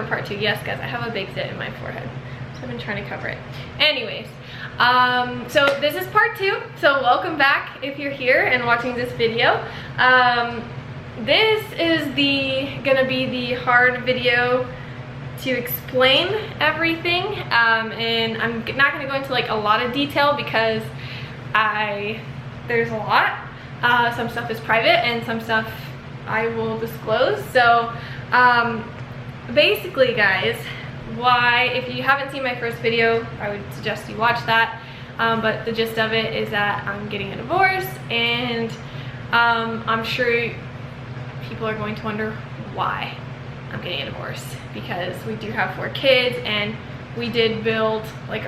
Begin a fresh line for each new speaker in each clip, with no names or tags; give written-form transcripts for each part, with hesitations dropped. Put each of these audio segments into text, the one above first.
part 2. Yes, guys, I have a big zit in my forehead, so I've been trying to cover it. Anyways, so this is part 2. So welcome back if you're here and watching this video. This is gonna be the hard video to explain everything, and I'm not gonna go into like a lot of detail because there's a lot. Some stuff is private and some stuff I will disclose. So basically, guys, if you haven't seen my first video, I would suggest you watch that. But the gist of it is that I'm getting a divorce, and I'm sure people are going to wonder why I'm getting a divorce, because we do have 4 kids and we did build like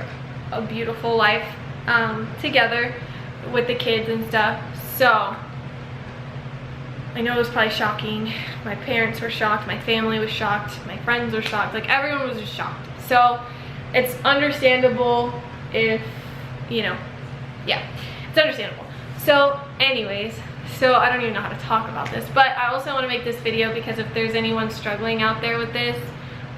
a beautiful life together with the kids and stuff. So I know it was probably shocking. My parents were shocked, my family was shocked, my friends were shocked, like everyone was just shocked. So it's understandable if, you know, yeah, it's understandable. So anyways, so I don't even know how to talk about this, but I also want to make this video because if there's anyone struggling out there with this,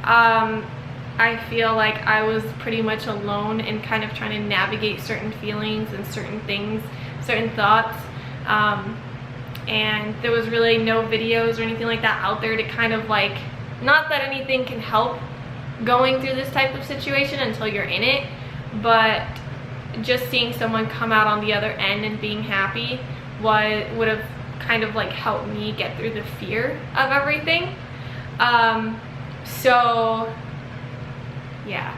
I feel like I was pretty much alone in kind of trying to navigate certain feelings and certain things, certain thoughts. And there was really no videos or anything like that out there to kind of like, not that anything can help going through this type of situation until you're in it, but just seeing someone come out on the other end and being happy would have kind of like helped me get through the fear of everything. So yeah,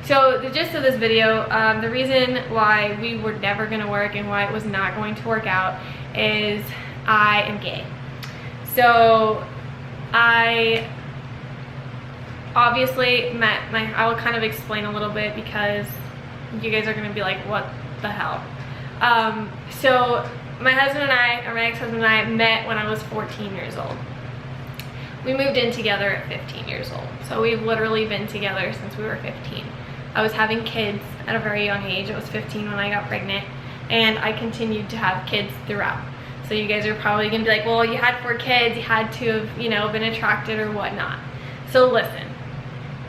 so the gist of this video, the reason why we were never going to work and why it was not going to work out is I am gay. So I obviously met I will kind of explain a little bit because you guys are going to be like, what the hell? So my husband and I, or my ex-husband and I, met when I was 14 years old. We moved in together at 15 years old. So we've literally been together since we were 15. I was having kids at a very young age. I was 15 when I got pregnant, and I continued to have kids throughout. So you guys are probably gonna be like, well, you had 4 kids, you had to have, you know, been attracted or whatnot. So listen,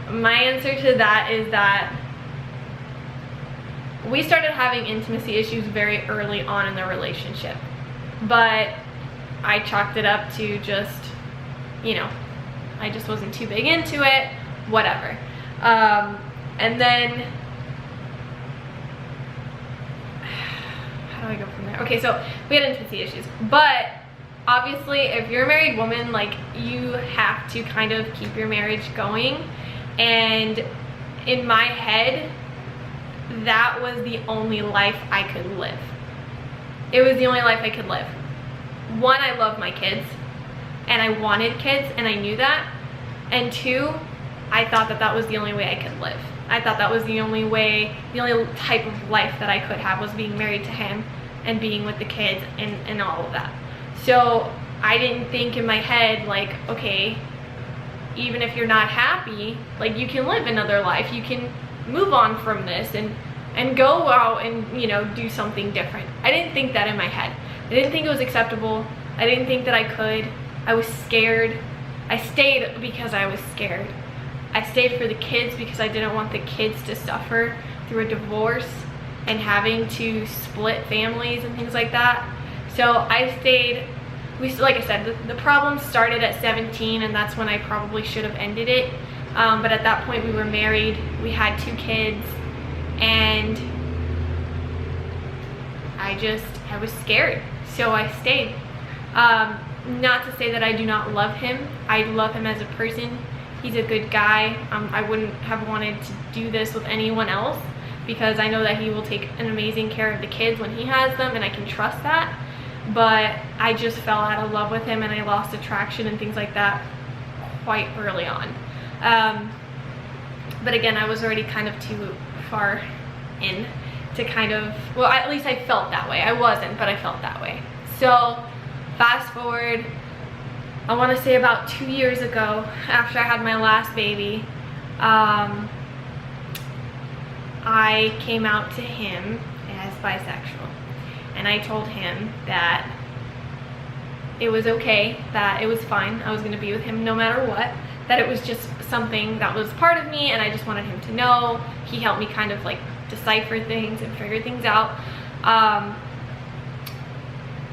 my answer to that is that we started having intimacy issues very early on in the relationship, but I chalked it up to just, you know, I just wasn't too big into it, whatever. And then, how do I go from there? Okay, so we had intimacy issues, but obviously if you're a married woman, like, you have to kind of keep your marriage going, and in my head, that was the only life I could live. It was the only life I could live. One, I love my kids, and I wanted kids, and I knew that. And 2, I thought that that was the only way I could live. I thought that was the only way, the only type of life that I could have was being married to him and being with the kids and all of that. So I didn't think in my head, like, okay, even if you're not happy, like, you can live another life. You can move on from this and go out and, you know, do something different. I didn't think that in my head. I didn't think it was acceptable. I didn't think that I could. I was scared. I stayed because I was scared. I stayed for the kids because I didn't want the kids to suffer through a divorce and having to split families and things like that. So I stayed. Like I said, the problem started at 17, and that's when I probably should have ended it. But at that point we were married, we had 2 kids, and I was scared, so I stayed. Not to say that I do not love him. I love him as a person. He's a good guy. I wouldn't have wanted to do this with anyone else because I know that he will take an amazing care of the kids when he has them, and I can trust that. But I just fell out of love with him, and I lost attraction and things like that quite early on. But again, I was already kind of too far in to kind of, well, at least I felt that way. I wasn't, but I felt that way. So fast forward, I want to say about 2 years ago, after I had my last baby, I came out to him as bisexual, and I told him that it was okay, that it was fine, I was going to be with him no matter what, that it was just something that was part of me, and I just wanted him to know. He helped me kind of like decipher things and figure things out.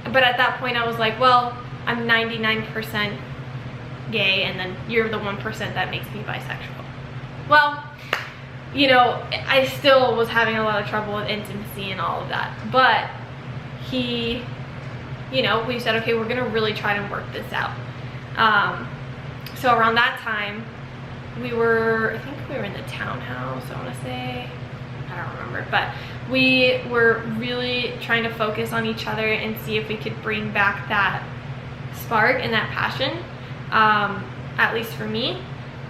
But at that point I was like, well, I'm 99% gay, and then you're the 1% that makes me bisexual. Well, you know, I still was having a lot of trouble with intimacy and all of that, but he, you know, we said, okay, we're gonna really try to work this out. So around that time, I think we were in the townhouse, I want to say, I don't remember, but we were really trying to focus on each other and see if we could bring back that spark and that passion, at least for me.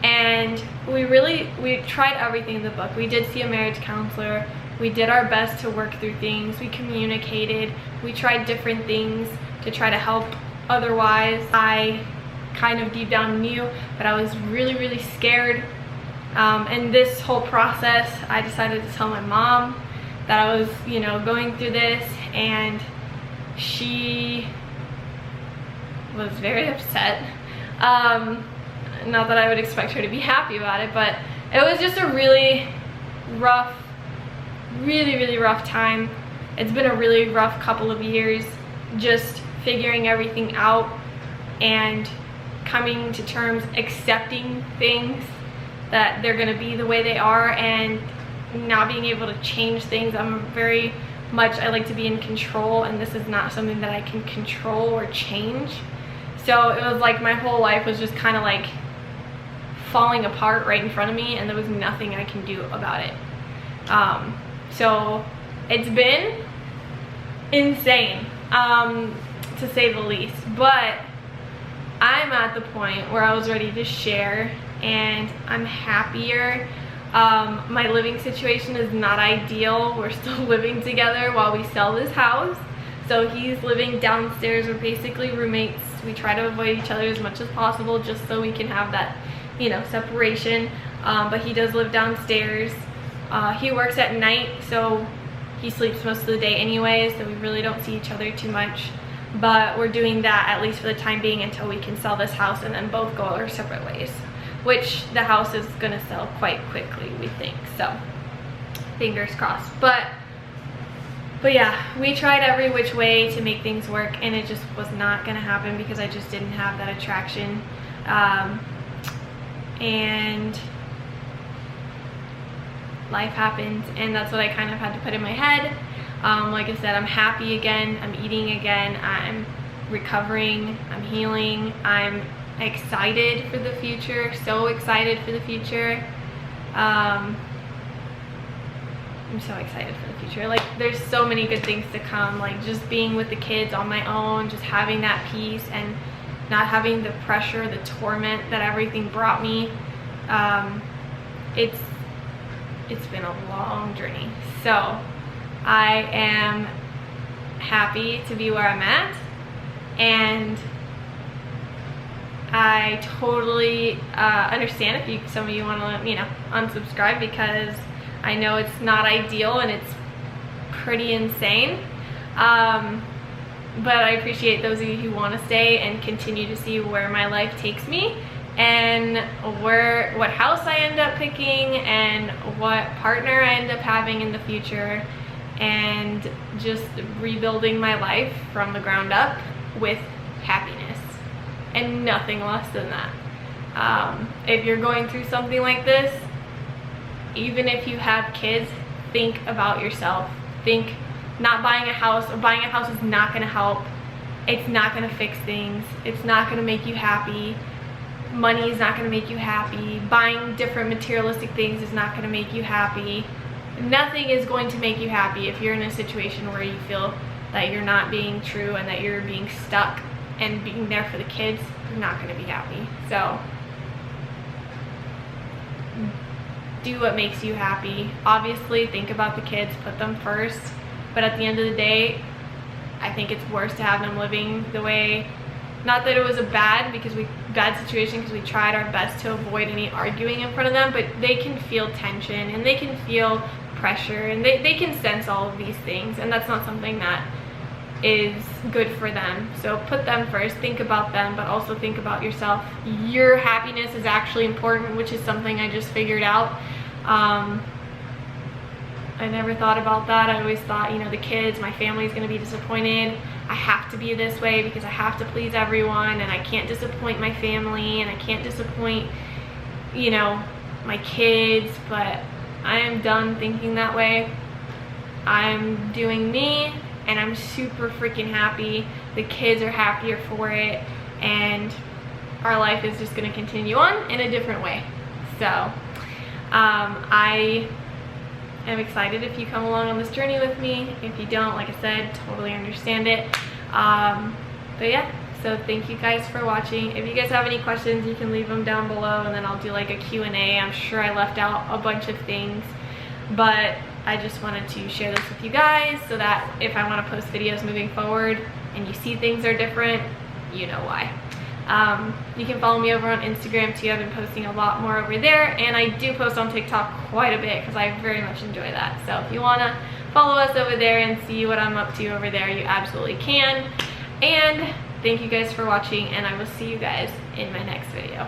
And we tried everything in the book. We did see a marriage counselor. We did our best to work through things. We communicated. We tried different things to try to help. Otherwise, I kind of deep down knew, but I was really scared. And this whole process, I decided to tell my mom that I was, you know, going through this, and she was very upset. Not that I would expect her to be happy about it, but it was just a really rough time. It's been a really rough couple of years, just figuring everything out and coming to terms, accepting things that they're gonna be the way they are, and not being able to change things. I'm very much, I like to be in control, and this is not something that I can control or change. So it was like my whole life was just kind of like falling apart right in front of me, and there was nothing I can do about it. So it's been insane, to say the least, but I'm at the point where I was ready to share, and I'm happier. My living situation is not ideal. We're still living together while we sell this house. So he's living downstairs. We're basically roommates. We try to avoid each other as much as possible just so we can have that, you know, separation. But he does live downstairs. He works at night, so he sleeps most of the day anyways, so we really don't see each other too much. But we're doing that at least for the time being until we can sell this house and then both go our separate ways, which the house is gonna sell quite quickly, we think, so fingers crossed. But yeah, we tried every which way to make things work, and it just was not gonna happen because I just didn't have that attraction. And life happened, and that's what I kind of had to put in my head. Like I said, I'm happy again, I'm eating again, I'm recovering, I'm healing, I'm excited for the future, so excited for the future. I'm so excited for the future. Like, there's so many good things to come, like just being with the kids on my own, just having that peace and not having the pressure, the torment that everything brought me. It's been a long journey, so I am happy to be where I'm at, and I totally understand if some of you want to, you know, unsubscribe, because I know it's not ideal and it's pretty insane. But I appreciate those of you who want to stay and continue to see where my life takes me, and what house I end up picking, and what partner I end up having in the future, and just rebuilding my life from the ground up with happiness and nothing less than that. If you're going through something like this, even if you have kids, think about yourself. Think, not buying a house, or buying a house is not going to help. It's not going to fix things. It's not going to make you happy. Money is not going to make you happy. Buying different materialistic things is not going to make you happy. Nothing is going to make you happy if you're in a situation where you feel that you're not being true and that you're being stuck and being there for the kids. You're not going to be happy. So do what makes you happy. Obviously, think about the kids, put them first, but at the end of the day, I think it's worse to have them living the way, not that it was a bad situation, because we tried our best to avoid any arguing in front of them, but they can feel tension and they can feel pressure, and they can sense all of these things, and that's not something that is good for them. So put them first, think about them, but also think about yourself. Your happiness is actually important, which is something I just figured out. I never thought about that. I always thought, you know, the kids, my family's gonna be disappointed. I have to be this way because I have to please everyone, and I can't disappoint my family, and I can't disappoint, you know, my kids. But I am done thinking that way. I'm doing me, and I'm super freaking happy. The kids are happier for it, and our life is just gonna continue on in a different way. So I am excited if you come along on this journey with me. If you don't, like I said, totally understand it. But yeah, so thank you guys for watching. If you guys have any questions, you can leave them down below, and then I'll do like a Q&A. I'm sure I left out a bunch of things, but I just wanted to share this with you guys so that if I want to post videos moving forward and you see things are different, you know why. You can follow me over on Instagram too. I've been posting a lot more over there, and I do post on TikTok quite a bit because I very much enjoy that. So if you want to follow us over there and see what I'm up to over there, you absolutely can. And thank you guys for watching, and I will see you guys in my next video.